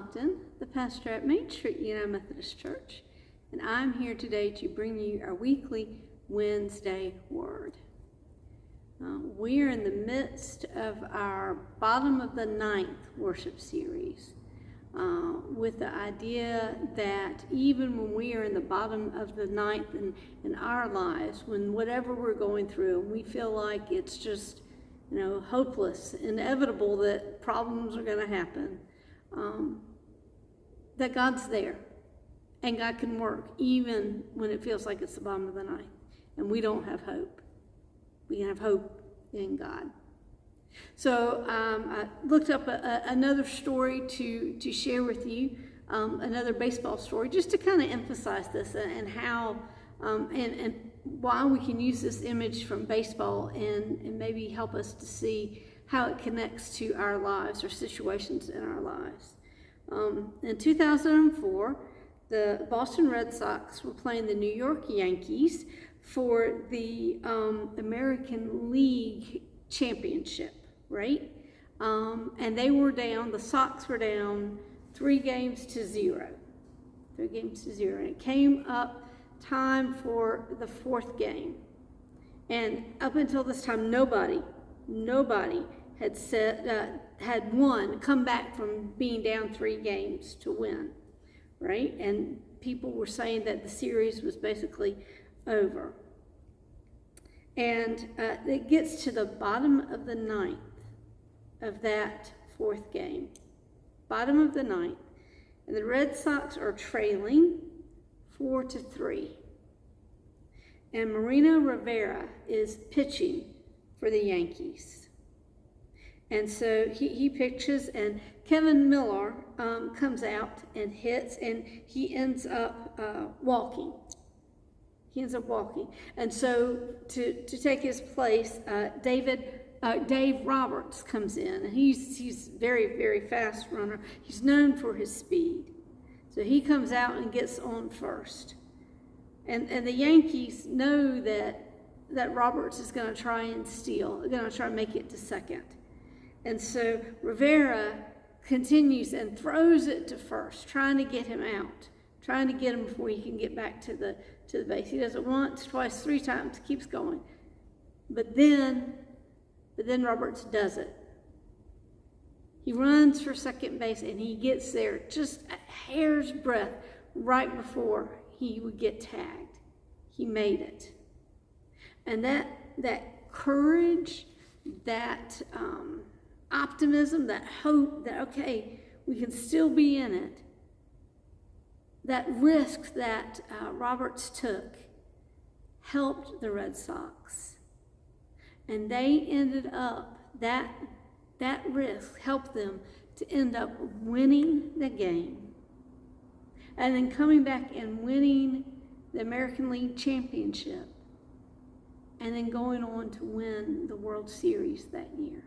Lockton, the pastor at Main Street United Methodist Church, and I'm here today to bring you our weekly Wednesday Word. We are in the midst of our bottom of the ninth worship series with the idea that even when we are in the bottom of the ninth in our lives, when whatever we're going through, we feel like it's just hopeless, inevitable that problems are going to happen, that God's there and God can work even when it feels like it's the bottom of the ninth and we don't have hope. We can have hope in God. So I looked up another story to share with you, another baseball story, just to kind of emphasize this and how and why we can use this image from baseball and maybe help us to see how it connects to our lives or situations in our lives. In 2004, the Boston Red Sox were playing the New York Yankees for the American League Championship, right? And they were down, the Sox were down 3-0. 3-0. And it came up time for the fourth game. And up until this time, nobody had come back from being down 3 games to win, right? And people were saying that the series was basically over. And it gets to the bottom of the ninth of that fourth game. Bottom of the ninth. And the Red Sox are trailing 4-3. And Mariano Rivera is pitching for the Yankees. And so he pitches, and Kevin Millar comes out and hits, and he ends up walking. And so to take his place, Dave Roberts comes in, and he's very, very fast runner. He's known for his speed. So he comes out and gets on first. And the Yankees know that Roberts is going to try and steal, going to try and make it to second. And so Rivera continues and throws it to first, trying to get him out, trying to get him before he can get back to the base. He does it once, twice, 3 times, keeps going. But then Roberts does it. He runs for second base, and he gets there just a hair's breadth right before he would get tagged. He made it. And that courage, that optimism, that hope that, okay, we can still be in it, that risk that Roberts took helped the Red Sox. And they ended up, that risk helped them to end up winning the game. And then coming back and winning the American League Championship. And then going on to win the World Series that year.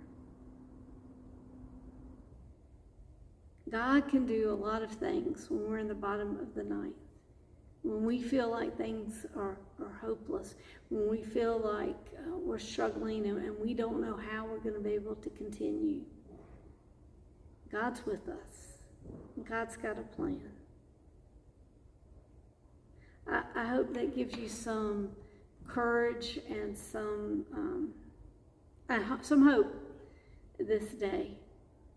God can do a lot of things when we're in the bottom of the ninth. When we feel like things are hopeless. When we feel like we're struggling and we don't know how we're going to be able to continue. God's with us. God's got a plan. I hope that gives you some courage and some hope this day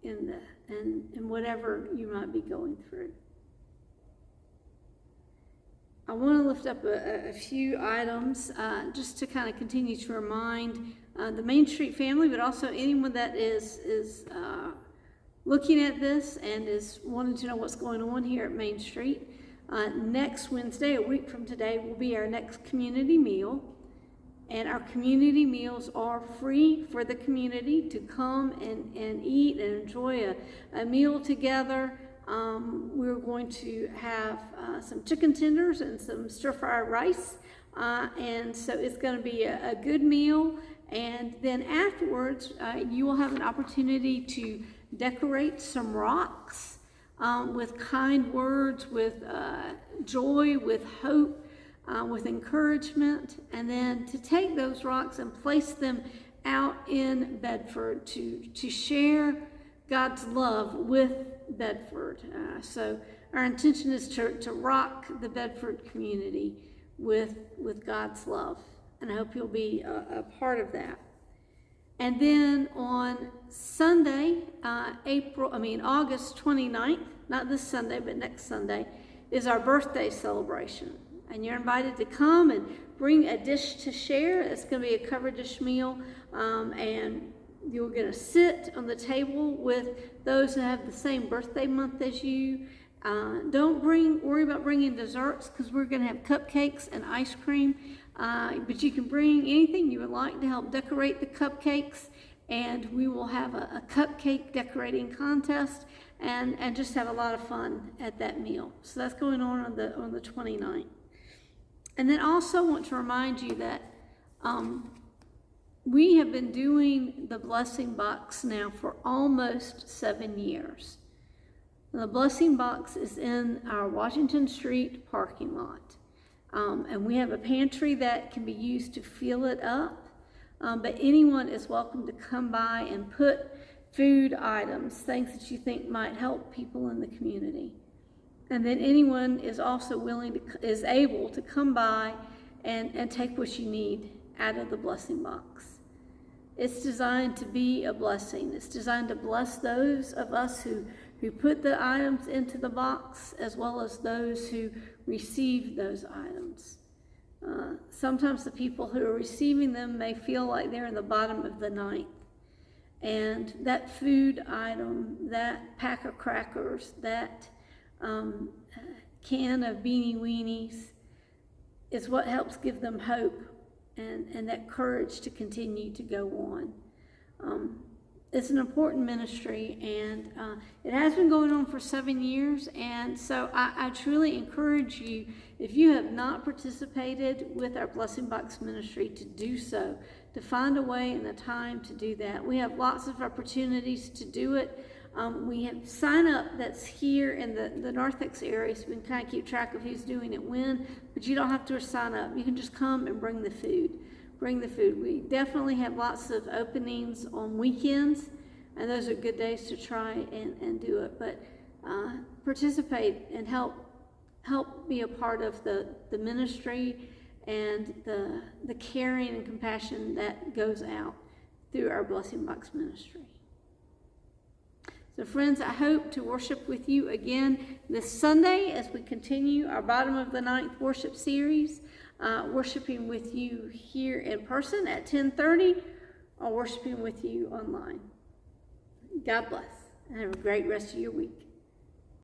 in whatever you might be going through. I want to lift up a few items just to kind of continue to remind the Main Street family, but also anyone that is looking at this and is wanting to know what's going on here at Main Street. Next Wednesday, a week from today, will be our next community meal. And our community meals are free for the community to come and eat and enjoy a meal together. We're going to have some chicken tenders and some stir-fried rice. And so it's going to be a good meal. And then afterwards, you will have an opportunity to decorate some rocks with kind words, with joy, with hope, with encouragement, and then to take those rocks and place them out in Bedford to share God's love with Bedford. So our intention is to rock the Bedford community with God's love. And I hope you'll be a part of that. And then on Sunday, August 29th, not this Sunday, but next Sunday, is our birthday celebration. And you're invited to come and bring a dish to share. It's going to be a covered dish meal. And you're going to sit on the table with those who have the same birthday month as you. Don't worry about bringing desserts, because we're going to have cupcakes and ice cream. But you can bring anything you would like to help decorate the cupcakes, and we will have a cupcake decorating contest and just have a lot of fun at that meal. So that's going on the 29th. And then also want to remind you that we have been doing the Blessing Box now for almost 7 years. The Blessing Box is in our Washington Street parking lot. And we have a pantry that can be used to fill it up. But anyone is welcome to come by and put food items, things that you think might help people in the community. And then anyone is also is able to come by and take what you need out of the Blessing Box. It's designed to be a blessing. It's designed to bless those of us who put the items into the box, as well as those who receive those items. Sometimes the people who are receiving them may feel like they're in the bottom of the ninth. And that food item, that pack of crackers, that can of Beanie Weenies is what helps give them hope and that courage to continue to go on. It's an important ministry, and it has been going on for 7 years, and so I truly encourage you, if you have not participated with our Blessing Box ministry, to do so, to find a way and a time to do that. We have lots of opportunities to do it. We have sign up that's here in the Narthex area, so we can kind of keep track of who's doing it when, but you don't have to sign up. You can just come and bring the food. We definitely have lots of openings on weekends, and those are good days to try and do it. But participate and help be a part of the ministry and the caring and compassion that goes out through our Blessing Box ministry. So friends, I hope to worship with you again this Sunday as we continue our Bottom of the Ninth worship series. Worshiping with you here in person at 10:30, or worshiping with you online. God bless, and have a great rest of your week.